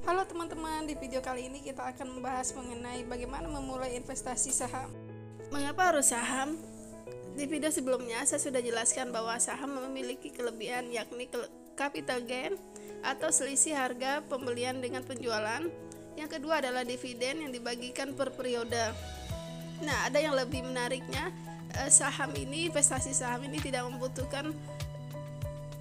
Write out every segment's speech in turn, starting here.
Halo teman-teman, di video kali ini kita akan membahas mengenai bagaimana memulai investasi saham. Mengapa harus saham? Di video sebelumnya saya sudah jelaskan bahwa saham memiliki kelebihan yakni capital gain atau selisih harga pembelian dengan penjualan. Yang kedua adalah dividen yang dibagikan per periode. Nah, ada yang lebih menariknya, investasi saham ini tidak membutuhkan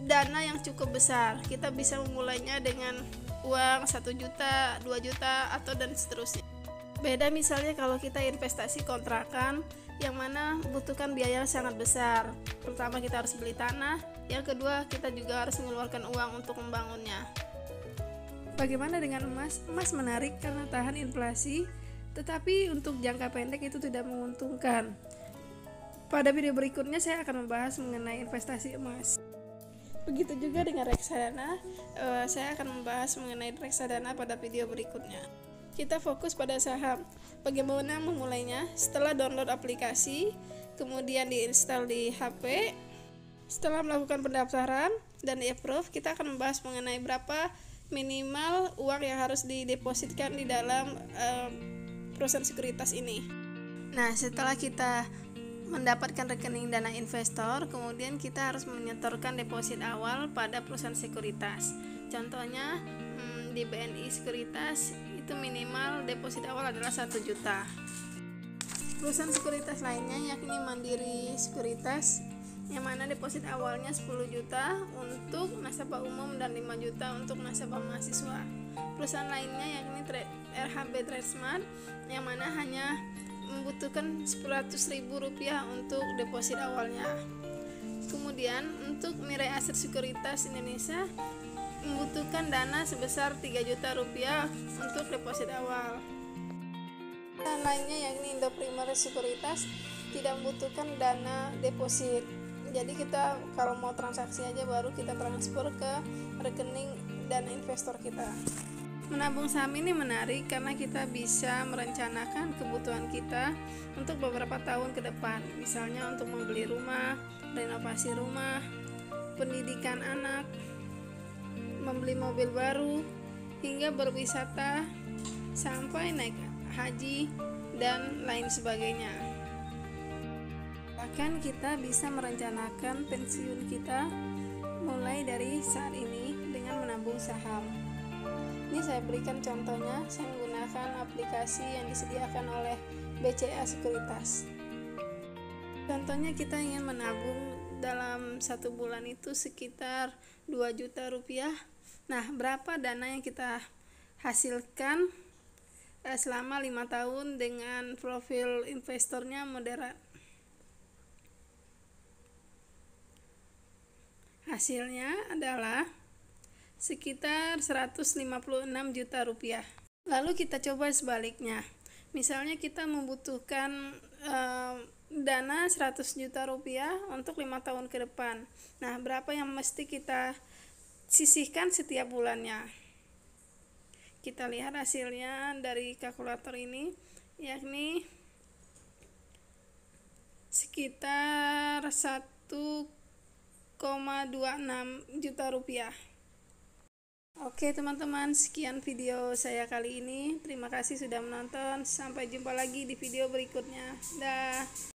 dana yang cukup besar. Kita bisa memulainya dengan uang 1 juta, 2 juta, atau dan seterusnya. Beda misalnya kalau kita investasi kontrakan, yang mana membutuhkan biaya sangat besar. Pertama kita harus beli tanah, yang kedua kita juga harus mengeluarkan uang untuk membangunnya. Bagaimana dengan emas? Emas menarik karena tahan inflasi, tetapi untuk jangka pendek itu tidak menguntungkan. Pada video berikutnya saya akan membahas mengenai investasi emas. Begitu juga dengan reksadana, saya akan membahas mengenai reksadana pada video berikutnya. Kita fokus pada saham. Bagaimana memulainya? Setelah download aplikasi, kemudian diinstal di HP. Setelah melakukan pendaftaran dan di-approve, kita akan membahas mengenai berapa minimal uang yang harus didepositkan di dalam perusahaan sekuritas ini. Nah, setelah kita mendapatkan rekening dana investor, kemudian kita harus menyetorkan deposit awal pada perusahaan sekuritas. Contohnya di BNI Sekuritas itu minimal deposit awal adalah 1 juta. Perusahaan sekuritas lainnya yakni Mandiri Sekuritas, yang mana deposit awalnya 10 juta untuk nasabah umum dan 5 juta untuk nasabah mahasiswa. Perusahaan lainnya yakni RHB Tradesmart, yang mana hanya membutuhkan Rp100.000 untuk deposit awalnya. Kemudian untuk Mirai Aset Sekuritas Indonesia membutuhkan dana sebesar Rp3 juta untuk deposit awal. Dan lainnya yakni Indo Primer Sekuritas tidak membutuhkan dana deposit. Jadi kita kalau mau transaksi aja baru kita transfer ke rekening dana investor kita. Menabung saham ini menarik karena kita bisa merencanakan kebutuhan kita untuk beberapa tahun ke depan. Misalnya untuk membeli rumah, renovasi rumah, pendidikan anak, membeli mobil baru, hingga berwisata sampai naik haji dan lain sebagainya. Bahkan kita bisa merencanakan pensiun kita mulai dari saat ini dengan menabung saham. Ini saya berikan contohnya, saya menggunakan aplikasi yang disediakan oleh BCA Sekuritas. Contohnya kita ingin menabung dalam 1 bulan itu sekitar Rp2 juta. Nah, berapa dana yang kita hasilkan selama 5 tahun dengan profil investornya moderat? Hasilnya adalah sekitar Rp156 juta. Lalu kita coba sebaliknya. Misalnya kita membutuhkan dana Rp100 juta untuk 5 tahun ke depan. Nah, berapa yang mesti kita sisihkan setiap bulannya? Kita lihat hasilnya dari kalkulator ini, yakni sekitar Rp1,26 juta. Oke teman-teman, sekian video saya kali ini. Terima kasih sudah menonton. Sampai jumpa lagi di video berikutnya. Dah.